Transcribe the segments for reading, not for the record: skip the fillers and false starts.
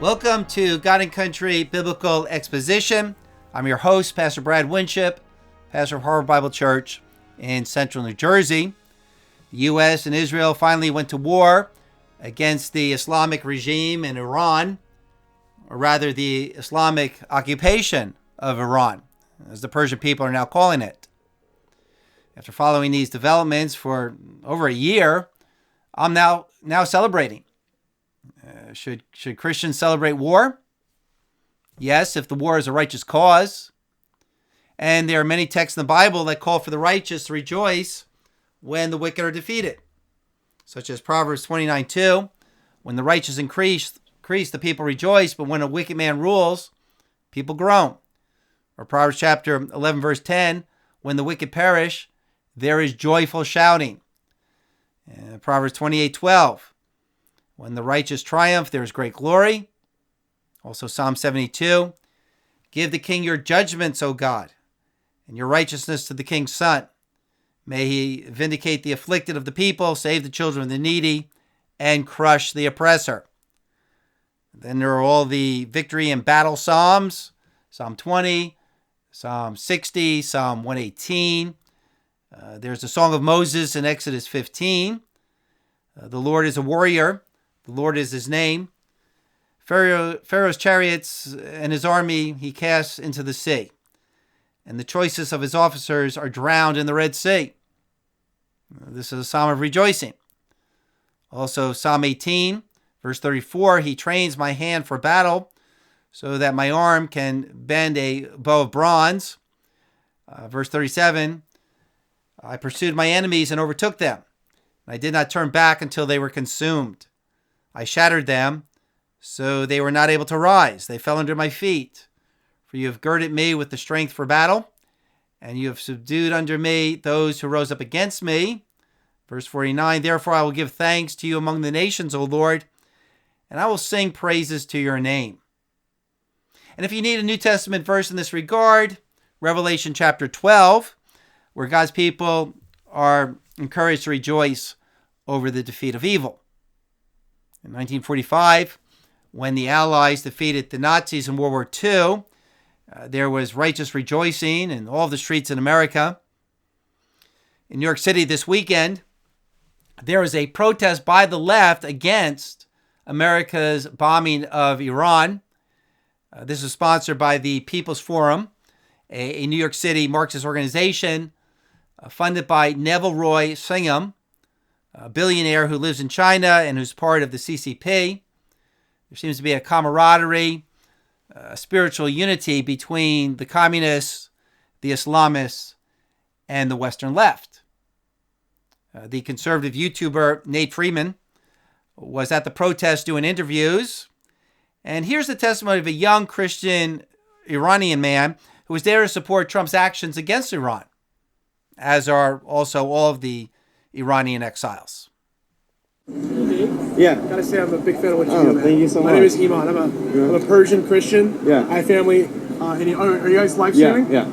Welcome to God and Country Biblical Exposition. I'm your host, Pastor B.E.Winship, pastor of Harvard Bible Church in central New Jersey. The U.S. and Israel finally went to war against the Islamic regime in Iran, or rather the Islamic occupation of Iran, as the Persian people are now calling it. After following these developments for over a year, I'm now celebrating. Should Christians celebrate war? Yes, if the war is a righteous cause. And there are many texts in the Bible that call for the righteous to rejoice when the wicked are defeated, such as Proverbs 29:2. When the righteous increase, the people rejoice, but when a wicked man rules, people groan. Or Proverbs chapter 11, verse 10, when the wicked perish, there is joyful shouting. And Proverbs 28:12. When the righteous triumph, there is great glory. Also Psalm 72. Give the king your judgments, O God, and your righteousness to the king's son. May he vindicate the afflicted of the people, save the children of the needy, and crush the oppressor. Then there are all the victory and battle psalms. Psalm 20, Psalm 60, Psalm 118. There's the Song of Moses in Exodus 15. The Lord is a warrior. The Lord is his name. Pharaoh's chariots and his army he casts into the sea, and the choicest of his officers are drowned in the Red Sea. This is a psalm of rejoicing. Also Psalm 18, verse 34, he trains my hand for battle so that my arm can bend a bow of bronze. Verse 37, I pursued my enemies and overtook them. I did not turn back until they were consumed. I shattered them, so they were not able to rise. They fell under my feet. For you have girded me with the strength for battle, and you have subdued under me those who rose up against me. Verse 49, therefore I will give thanks to you among the nations, O Lord, and I will sing praises to your name. And if you need a New Testament verse in this regard, Revelation chapter 12, where God's people are encouraged to rejoice over the defeat of evil. In 1945, when the Allies defeated the Nazis in World War II, there was righteous rejoicing in all the streets in America. In New York City this weekend, there was a protest by the left against America's bombing of Iran. This is sponsored by the People's Forum, a New York City Marxist organization funded by Neville Roy Singham, a billionaire who lives in China and who's part of the CCP. There seems to be a camaraderie, a spiritual unity between the communists, the Islamists, and the Western left. The conservative YouTuber Nate Freeman was at the protest doing interviews. And here's the testimony of a young Christian Iranian man who was there to support Trump's actions against Iran, as are also all of the Iranian exiles. Yeah. Gotta say, I'm a big fan of what you do, man. Thank you so much. My name is Iman. I'm a Persian Christian. Yeah. I have family. Are you guys live streaming? Yeah.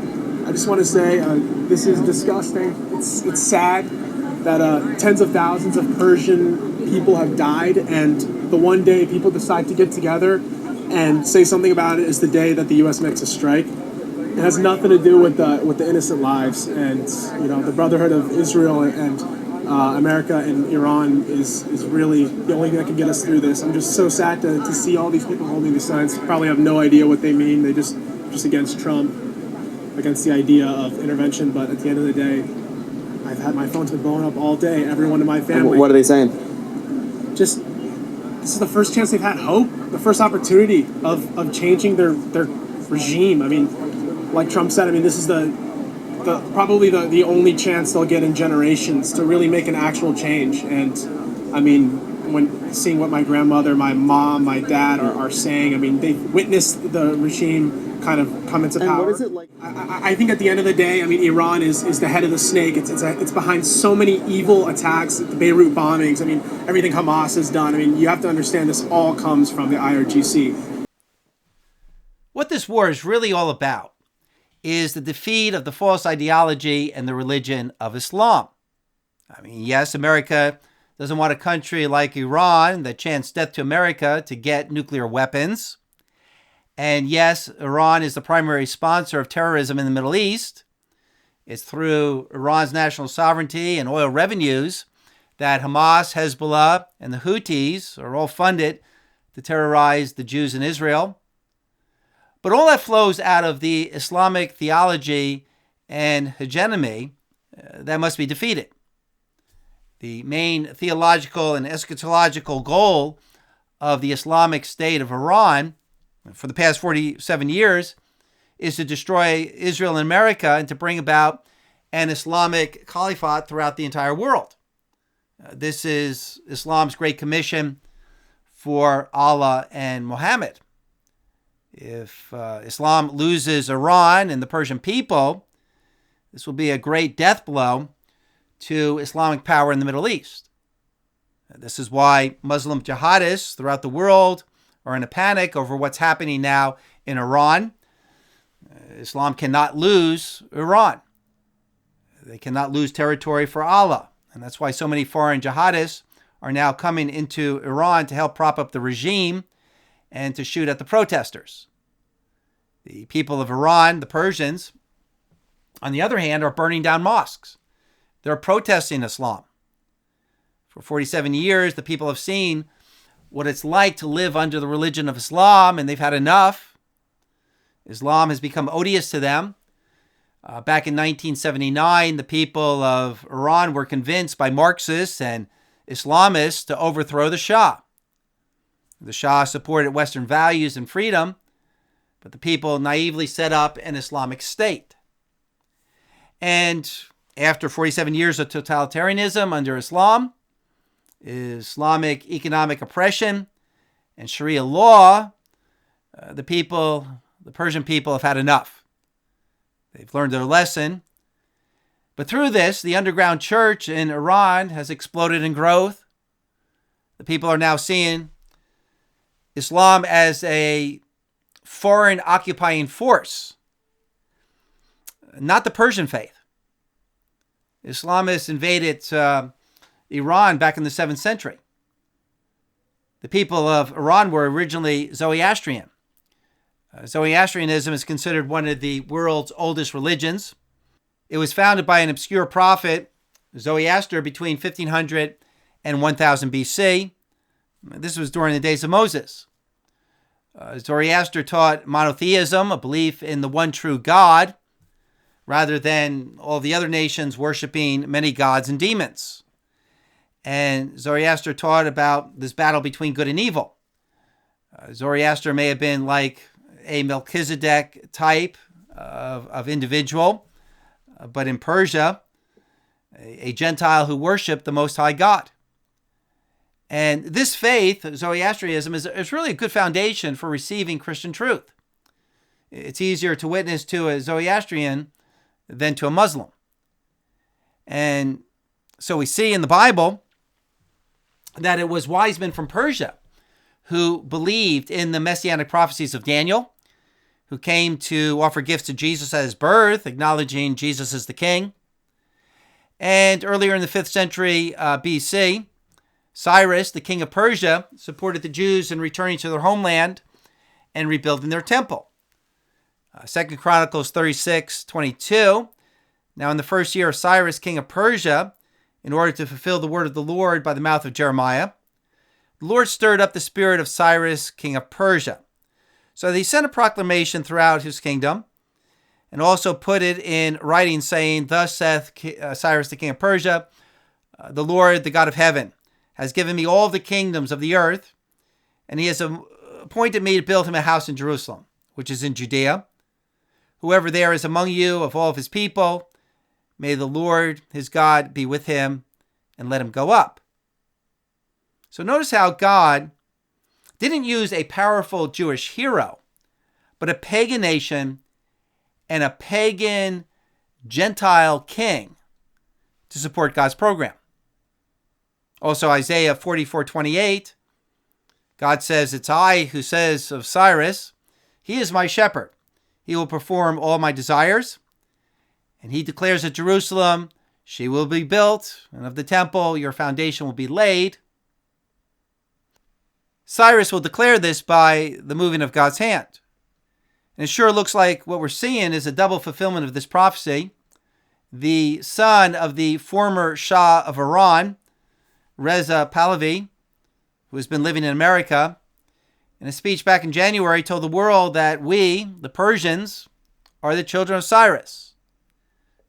I just want to say this is disgusting. It's sad that tens of thousands of Persian people have died, and the one day people decide to get together and say something about it is the day that the U.S. makes a strike. It has nothing to do with the innocent lives, and the Brotherhood of Israel and America and Iran is really the only thing that can get us through this. I'm just so sad to see all these people holding these signs. Probably have no idea what they mean. They just against Trump, against the idea of intervention. But at the end of the day, I've had my phone's been blowing up all day. Everyone in my family. What are they saying? Just this is the first chance they've had hope, the first opportunity of changing their regime. I mean, like Trump said, I mean, this is probably the only chance they'll get in generations to really make an actual change. And I mean, when seeing what my grandmother, my mom, my dad are saying, I mean, they've witnessed the regime kind of come into power. And what is it like? I think at the end of the day, I mean, Iran is the head of the snake. It's behind so many evil attacks, the Beirut bombings. I mean, everything Hamas has done. I mean, you have to understand this all comes from the IRGC. What this war is really all about is the defeat of the false ideology and the religion of Islam. I mean, yes, America doesn't want a country like Iran that chants death to America to get nuclear weapons. And yes, Iran is the primary sponsor of terrorism in the Middle East. It's through Iran's national sovereignty and oil revenues that Hamas, Hezbollah, and the Houthis are all funded to terrorize the Jews in Israel. But all that flows out of the Islamic theology and hegemony that must be defeated. The main theological and eschatological goal of the Islamic State of Iran for the past 47 years is to destroy Israel and America and to bring about an Islamic caliphate throughout the entire world. This is Islam's great commission for Allah and Muhammad. If Islam loses Iran and the Persian people, this will be a great death blow to Islamic power in the Middle East. This is why Muslim jihadists throughout the world are in a panic over what's happening now in Iran. Islam cannot lose Iran. They cannot lose territory for Allah. And that's why so many foreign jihadists are now coming into Iran to help prop up the regime and to shoot at the protesters. The people of Iran, the Persians, on the other hand, are burning down mosques. They're protesting Islam. For 47 years, the people have seen what it's like to live under the religion of Islam, and they've had enough. Islam has become odious to them. Back in 1979, the people of Iran were convinced by Marxists and Islamists to overthrow the Shah. The Shah supported Western values and freedom, but the people naively set up an Islamic state. And after 47 years of totalitarianism under Islam, Islamic economic oppression, and Sharia law, the Persian people have had enough. They've learned their lesson. But through this, the underground church in Iran has exploded in growth. The people are now seeing Islam as a foreign occupying force, not the Persian faith. Islamists invaded Iran back in the 7th century. The people of Iran were originally Zoroastrian. Zoroastrianism is considered one of the world's oldest religions. It was founded by an obscure prophet, Zoroaster, between 1500 and 1000 BC. This was during the days of Moses. Zoroaster taught monotheism, a belief in the one true God, rather than all the other nations worshiping many gods and demons. And Zoroaster taught about this battle between good and evil. Zoroaster may have been like a Melchizedek type of individual, but in Persia, a Gentile who worshiped the Most High God. And this faith, Zoroastrianism, is really a good foundation for receiving Christian truth. It's easier to witness to a Zoroastrian than to a Muslim. And so we see in the Bible that it was wise men from Persia who believed in the messianic prophecies of Daniel, who came to offer gifts to Jesus at his birth, acknowledging Jesus as the king. And earlier in the 5th century BC, Cyrus, the king of Persia, supported the Jews in returning to their homeland and rebuilding their temple. 2 Chronicles 36:22. Now in the first year of Cyrus, king of Persia, in order to fulfill the word of the Lord by the mouth of Jeremiah, the Lord stirred up the spirit of Cyrus, king of Persia. So he sent a proclamation throughout his kingdom and also put it in writing, saying, "Thus saith Cyrus, the king of Persia, the Lord, the God of heaven, has given me all the kingdoms of the earth, and he has appointed me to build him a house in Jerusalem, which is in Judea. Whoever there is among you of all of his people, may the Lord, his God, be with him, and let him go up." So notice how God didn't use a powerful Jewish hero, but a pagan nation and a pagan Gentile king to support God's program. Also, Isaiah 44:28, God says, "It's I who says of Cyrus, he is my shepherd. He will perform all my desires." And he declares that Jerusalem She will be built, and of the temple your foundation will be laid. Cyrus will declare this by the moving of God's hand. And it sure looks like what we're seeing is a double fulfillment of this prophecy. The son of the former Shah of Iran, Reza Pahlavi, who has been living in America, in a speech back in January told the world that we, the Persians, are the children of Cyrus,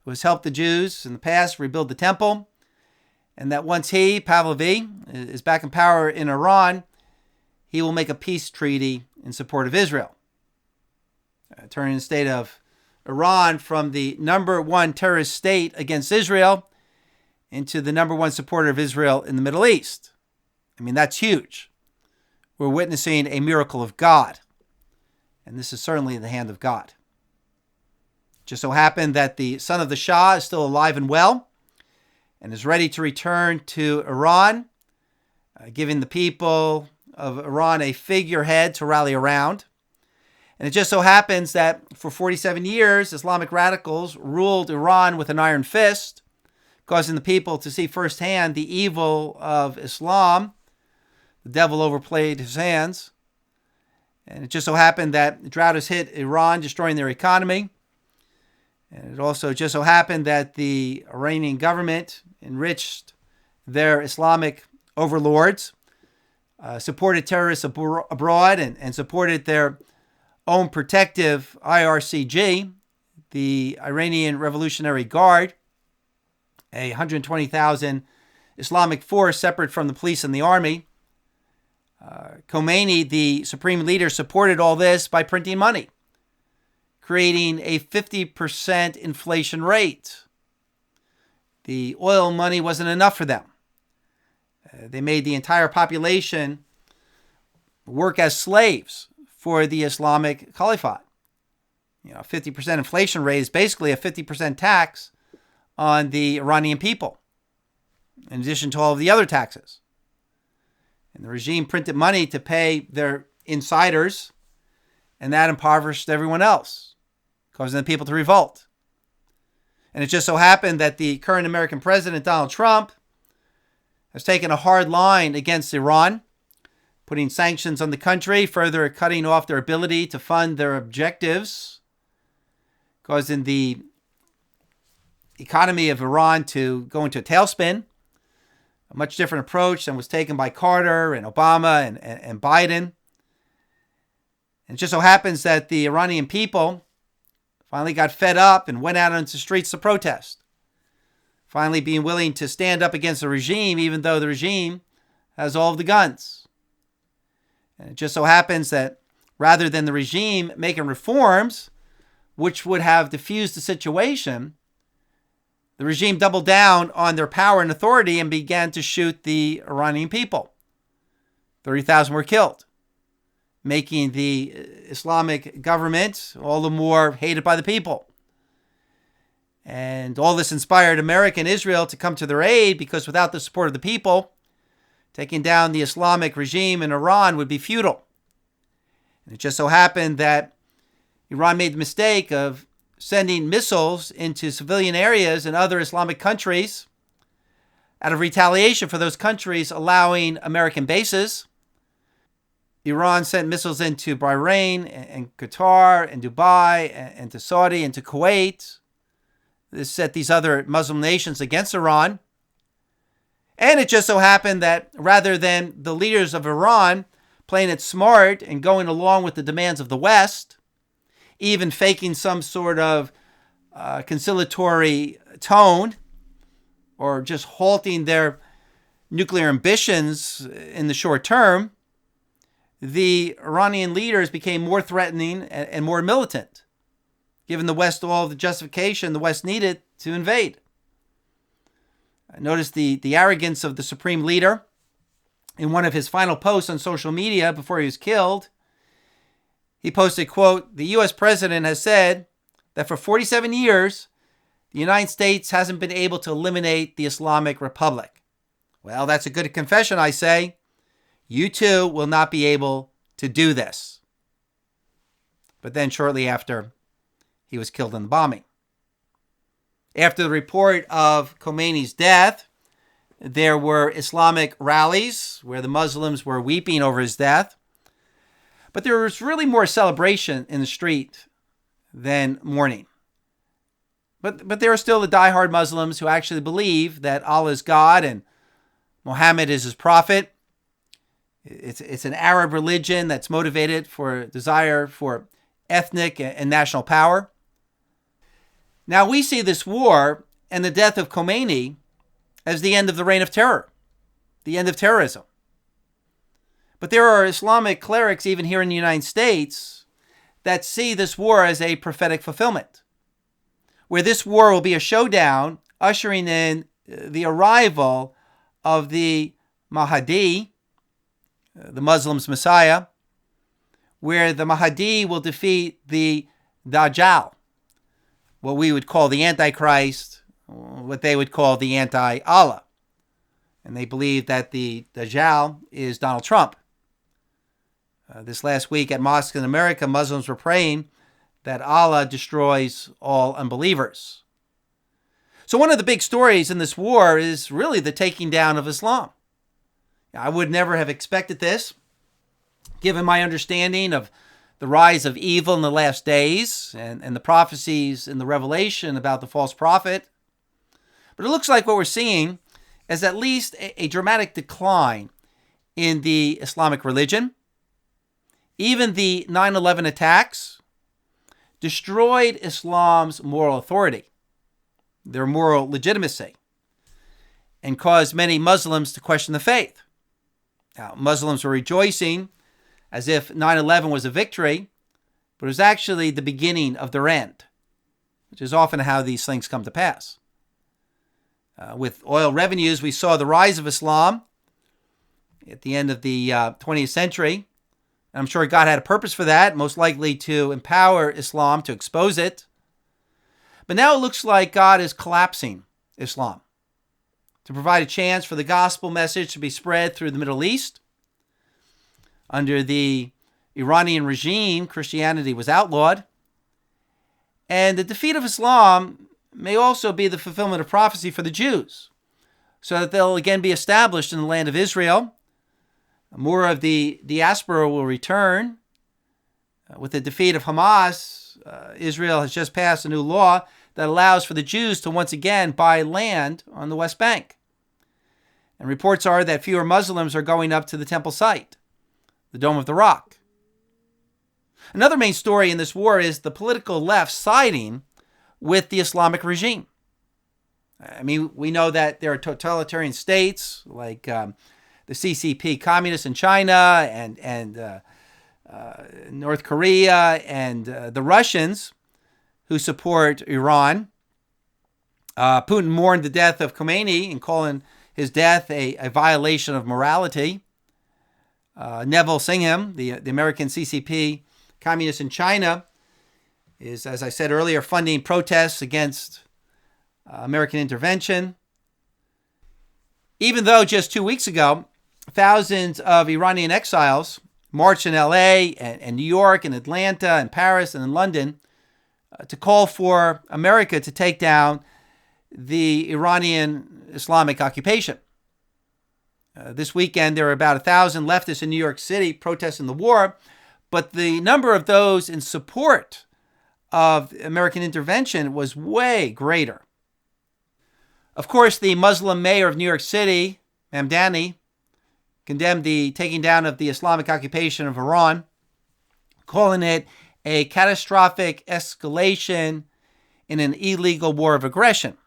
who has helped the Jews in the past rebuild the temple, and that once he, Pahlavi, is back in power in Iran, he will make a peace treaty in support of Israel, turning the state of Iran from the number one terrorist state against Israel into the number one supporter of Israel in the Middle East. I mean, that's huge. We're witnessing a miracle of God, and this is certainly in the hand of God. It just so happened that the son of the Shah is still alive and well and is ready to return to Iran, giving the people of Iran a figurehead to rally around. And it just so happens that for 47 years, Islamic radicals ruled Iran with an iron fist, causing the people to see firsthand the evil of Islam. The devil overplayed his hands. And it just so happened that the drought has hit Iran, destroying their economy. And it also just so happened that the Iranian government enriched their Islamic overlords, supported terrorists abroad, and supported their own protective IRCG, the Iranian Revolutionary Guard, a 120,000 Islamic force separate from the police and the army. Khomeini, the supreme leader, supported all this by printing money, creating a 50% inflation rate. The oil money wasn't enough for them. They made the entire population work as slaves for the Islamic Caliphate. You know, 50% inflation rate is basically a 50% tax on the Iranian people, in addition to all of the other taxes. And the regime printed money to pay their insiders, and that impoverished everyone else, causing the people to revolt. And it just so happened that the current American president, Donald Trump, has taken a hard line against Iran, putting sanctions on the country, further cutting off their ability to fund their objectives, causing the economy of Iran to go into a tailspin. A much different approach than was taken by Carter and Obama and Biden. And it just so happens that the Iranian people finally got fed up and went out onto the streets to protest, finally being willing to stand up against the regime, even though the regime has all of the guns. And it just so happens that rather than the regime making reforms, which would have diffused the situation, the regime doubled down on their power and authority and began to shoot the Iranian people. 30,000 were killed, making the Islamic government all the more hated by the people. And all this inspired America and Israel to come to their aid, because without the support of the people, taking down the Islamic regime in Iran would be futile. And it just so happened that Iran made the mistake of sending missiles into civilian areas in other Islamic countries out of retaliation for those countries allowing American bases. Iran sent missiles into Bahrain and Qatar and Dubai and to Saudi and to Kuwait. This set these other Muslim nations against Iran. And it just so happened that rather than the leaders of Iran playing it smart and going along with the demands of the West, even faking some sort of conciliatory tone, or just halting their nuclear ambitions in the short term, the Iranian leaders became more threatening and more militant, giving the West all of the justification the West needed to invade. Notice the arrogance of the supreme leader. In one of his final posts on social media before he was killed, he posted, quote, "The U.S. president has said that for 47 years, the United States hasn't been able to eliminate the Islamic Republic. Well, that's a good confession, I say. You too will not be able to do this." But then shortly after, he was killed in the bombing. After the report of Khomeini's death, there were Islamic rallies where the Muslims were weeping over his death. But there was really more celebration in the street than mourning. But there are still the diehard Muslims who actually believe that Allah is God and Muhammad is his prophet. It's an Arab religion that's motivated for desire for ethnic and national power. Now we see this war and the death of Khomeini as the end of the reign of terror, the end of terrorism. But there are Islamic clerics, even here in the United States, that see this war as a prophetic fulfillment, where this war will be a showdown, ushering in the arrival of the Mahdi, the Muslims' Messiah, where the Mahdi will defeat the Dajjal, what we would call the Antichrist, what they would call the anti-Allah. And they believe that the Dajjal is Donald Trump. This last week at mosques in America, Muslims were praying that Allah destroys all unbelievers. So one of the big stories in this war is really the taking down of Islam. I would never have expected this, given my understanding of the rise of evil in the last days and the prophecies in the Revelation about the false prophet. But it looks like what we're seeing is at least a dramatic decline in the Islamic religion. Even the 9/11 attacks destroyed Islam's moral authority, their moral legitimacy, and caused many Muslims to question the faith. Now, Muslims were rejoicing as if 9/11 was a victory, but it was actually the beginning of their end, which is often how these things come to pass. With oil revenues, we saw the rise of Islam at the end of the 20th century. I'm sure God had a purpose for that, most likely to empower Islam, to expose it. But now it looks like God is collapsing Islam to provide a chance for the gospel message to be spread through the Middle East. Under the Iranian regime, Christianity was outlawed. And the defeat of Islam may also be the fulfillment of prophecy for the Jews, so that they'll again be established in the land of Israel. More of the diaspora will return. With the defeat of Hamas, Israel has just passed a new law that allows for the Jews to once again buy land on the West Bank. And reports are that fewer Muslims are going up to the temple site, the Dome of the Rock. Another main story in this war is the political left siding with the Islamic regime. I mean, we know that there are totalitarian states like the CCP communists in China and North Korea and the Russians who support Iran. Putin mourned the death of Khomeini and calling his death a violation of morality. Neville Singham, the American CCP communist in China, is, as I said earlier, funding protests against American intervention. Even though just 2 weeks ago, thousands of Iranian exiles marched in LA and New York and Atlanta and Paris and in London to call for America to take down the Iranian Islamic occupation. This weekend, there were about 1,000 leftists in New York City protesting the war, but the number of those in support of American intervention was way greater. Of course, the Muslim mayor of New York City, Mamdani, condemned the taking down of the Islamic occupation of Iran, calling it a catastrophic escalation in an illegal war of aggression.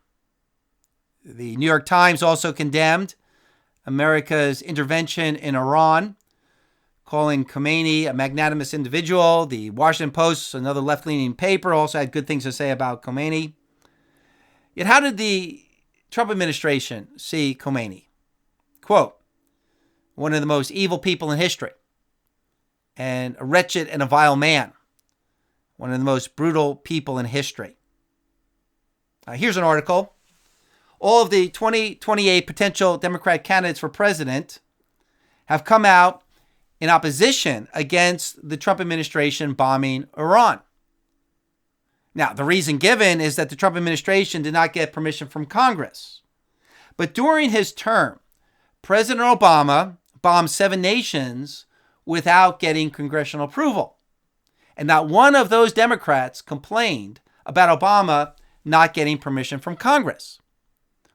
The New York Times also condemned America's intervention in Iran, calling Khomeini a magnanimous individual. The Washington Post, another left-leaning paper, also had good things to say about Khomeini. Yet how did the Trump administration see Khomeini? Quote, one of the most evil people in history, and a wretched and a vile man, one of the most brutal people in history. Here's an article. All of the 2028 potential Democrat candidates for president have come out in opposition against the Trump administration bombing Iran. Now, the reason given is that the Trump administration did not get permission from Congress. But during his term, President Obama bombed 7 nations without getting congressional approval. And not one of those Democrats complained about Obama not getting permission from Congress.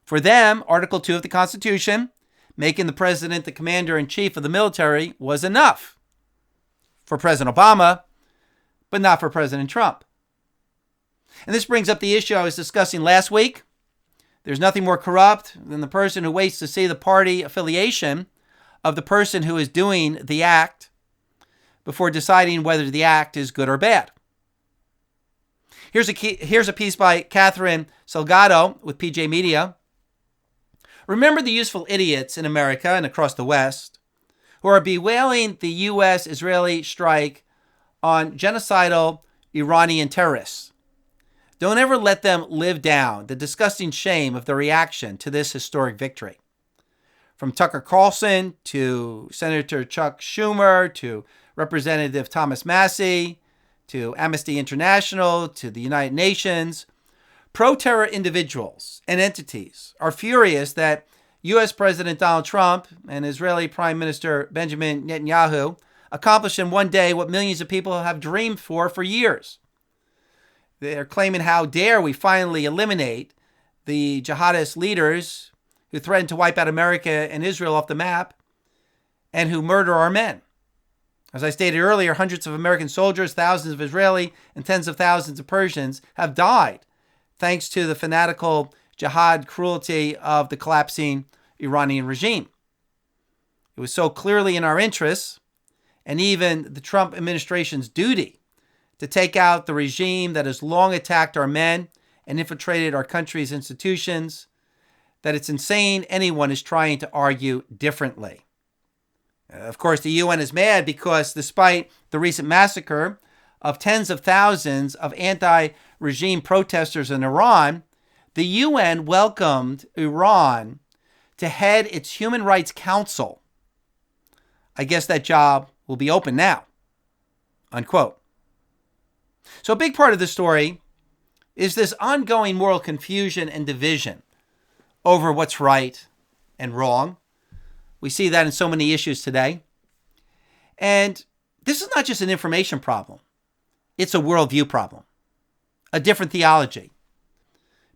For them, Article 2 of the Constitution, making the president the commander-in-chief of the military, was enough for President Obama, but not for President Trump. And this brings up the issue I was discussing last week. There's nothing more corrupt than the person who waits to see the party affiliation of the person who is doing the act before deciding whether the act is good or bad. Here's a piece by Catherine Salgado with PJ Media. Remember the useful idiots in America and across the West who are bewailing the U.S.-Israeli strike on genocidal Iranian terrorists. Don't ever let them live down the disgusting shame of their reaction to this historic victory. From Tucker Carlson to Senator Chuck Schumer to Representative Thomas Massie to Amnesty International to the United Nations, pro-terror individuals and entities are furious that U.S. President Donald Trump and Israeli Prime Minister Benjamin Netanyahu accomplished in one day what millions of people have dreamed for years. They're claiming, how dare we finally eliminate the jihadist leaders who threaten to wipe out America and Israel off the map and who murder our men. As I stated earlier, hundreds of American soldiers, thousands of Israeli, and tens of thousands of Persians have died thanks to the fanatical jihad cruelty of the collapsing Iranian regime. It was so clearly in our interests, and even the Trump administration's duty, to take out the regime that has long attacked our men and infiltrated our country's institutions, that it's insane anyone is trying to argue differently. Of course, the UN is mad because despite the recent massacre of tens of thousands of anti-regime protesters in Iran, the UN welcomed Iran to head its Human Rights Council. I guess that job will be open now. Unquote. So a big part of the story is this ongoing moral confusion and division over what's right and wrong. We see that in so many issues today. And this is not just an information problem. It's a worldview problem. A different theology.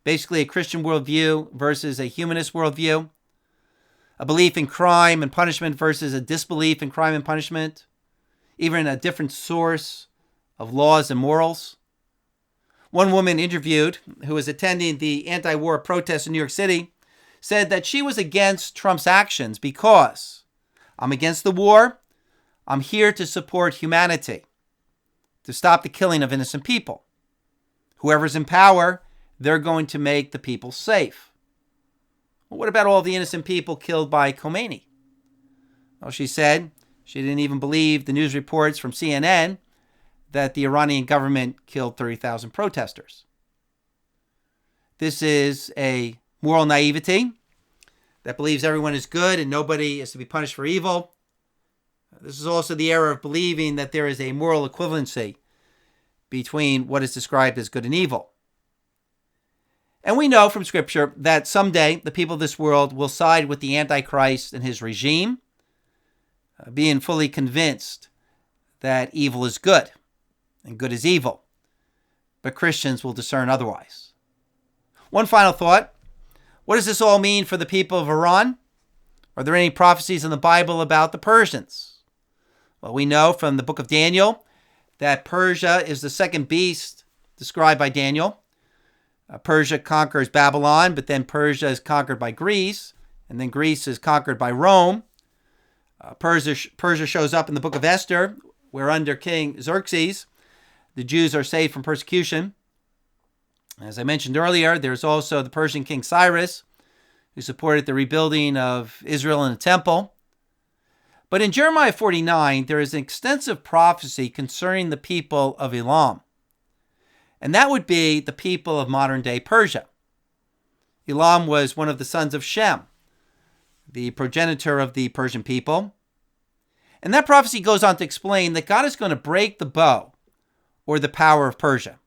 Basically a Christian worldview versus a humanist worldview. A belief in crime and punishment versus a disbelief in crime and punishment. Even a different source of laws and morals. One woman interviewed, who was attending the anti-war protests in New York City, said that she was against Trump's actions because I'm against the war. I'm here to support humanity, to stop the killing of innocent people. Whoever's in power, they're going to make the people safe. Well, what about all the innocent people killed by Khomeini? Well, she said she didn't even believe the news reports from CNN that the Iranian government killed 30,000 protesters. This is a moral naivety that believes everyone is good and nobody is to be punished for evil. This is also the error of believing that there is a moral equivalency between what is described as good and evil. And we know from Scripture that someday the people of this world will side with the Antichrist and his regime, being fully convinced that evil is good and good is evil. But Christians will discern otherwise. One final thought. What does this all mean for the people of Iran? Are there any prophecies in the Bible about the Persians? Well, we know from the book of Daniel that Persia is the second beast described by Daniel. Persia conquers Babylon, but then Persia is conquered by Greece, and then Greece is conquered by Rome. Persia shows up in the book of Esther, where under King Xerxes, the Jews are saved from persecution. As I mentioned earlier, there's also the Persian King Cyrus, who supported the rebuilding of Israel and the temple. But in Jeremiah 49, there is an extensive prophecy concerning the people of Elam. And that would be the people of modern-day Persia. Elam was one of the sons of Shem, the progenitor of the Persian people. And that prophecy goes on to explain that God is going to break the bow or the power of Persia.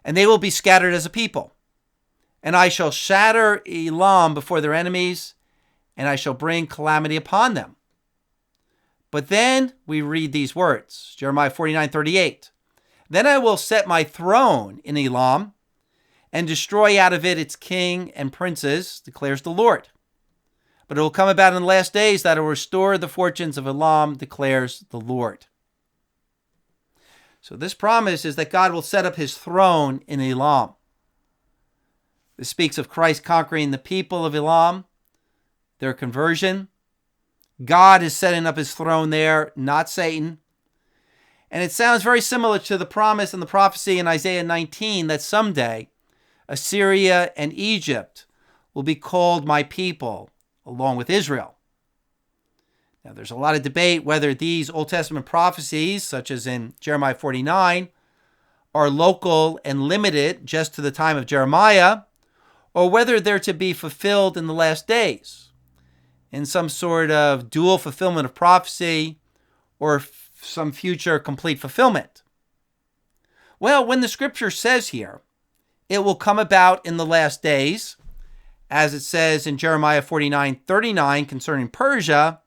and they will be scattered as a people. And I shall shatter Elam before their enemies, and I shall bring calamity upon them. But then we read these words, Jeremiah 49:38. Then I will set my throne in Elam and destroy out of it its king and princes, declares the Lord. But it will come about in the last days that I will restore the fortunes of Elam, declares the Lord. So this promise is that God will set up his throne in Elam. This speaks of Christ conquering the people of Elam, their conversion. God is setting up his throne there, not Satan. And it sounds very similar to the promise and the prophecy in Isaiah 19 that someday Assyria and Egypt will be called my people, along with Israel. Now, there's a lot of debate whether these Old Testament prophecies, such as in Jeremiah 49, are local and limited just to the time of Jeremiah, or whether they're to be fulfilled in the last days, in some sort of dual fulfillment of prophecy or some future complete fulfillment. Well, when the scripture says here, it will come about in the last days, as it says in Jeremiah 49:39 concerning Persia,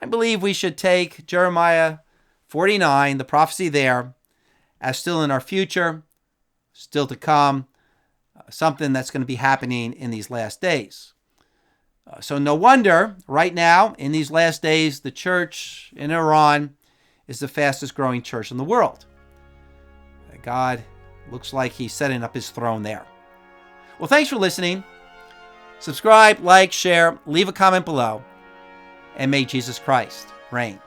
I believe we should take Jeremiah 49, the prophecy there, as still in our future, still to come, something that's going to be happening in these last days. So no wonder, right now, in these last days, the church in Iran is the fastest growing church in the world. God looks like he's setting up his throne there. Well, thanks for listening. Subscribe, like, share, leave a comment below, and may Jesus Christ reign.